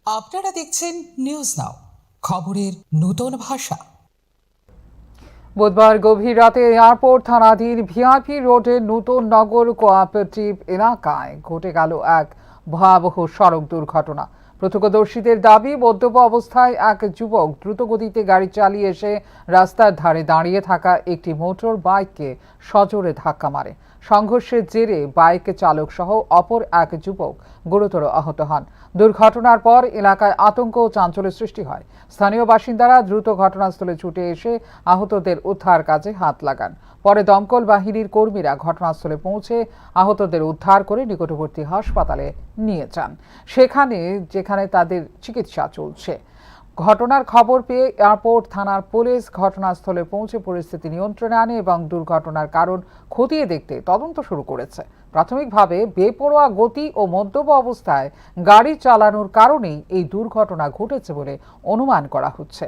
আপনারা দেখছেন news now, খবরের নতুন ভাষা। বুধবার গভীর রাতে এয়ারপোর্ট থানাধীন ভিআইপি রোডের নতুন নগর কোঅপারেটিভ এলাকায় ঘটে গেল এক ভয়াবহ সড়ক দুর্ঘটনা। প্রত্যক্ষদর্শীদের দাবি, মদ্যপ অবস্থায় এক যুবক দ্রুতগতিতে গাড়ি চালিয়ে এসে রাস্তার ধারে দাঁড়িয়ে থাকা একটি মোটর বাইককে সজোরে ধাক্কা মারে। সংঘর্ষের জেরে বাইক চালক সহ অপর এক যুবক গুরুতর আহত হন। দুর্ঘটনার পর এলাকায় আতঙ্ক ও চাঞ্চল্যের সৃষ্টি হয়। স্থানীয় বাসিন্দারা দ্রুত ঘটনাস্থলে ছুটে এসে আহতদের উদ্ধার কাজে হাত লাগান। পরে দমকল বাহিনীর কর্মীরা ঘটনাস্থলে পৌঁছে আহতদের উদ্ধার করে নিকটবর্তী হাসপাতালে নিয়ে যান, যেখানে তাদের চিকিৎসা চলছে। ঘটনার খবর পেয়ে এয়ারপোর্ট থানার পুলিশ ঘটনাস্থলে পৌঁছে পরিস্থিতি নিয়ন্ত্রণে আনে এবং দুর্ঘটনার কারণ খতিয়ে দেখতে তদন্ত শুরু করেছে। প্রাথমিকভাবে বেপরোয়া গতি ও মদ্যপ অবস্থায় গাড়ি চালানোর কারণেই এই দুর্ঘটনা ঘটেছে বলে অনুমান করা হচ্ছে।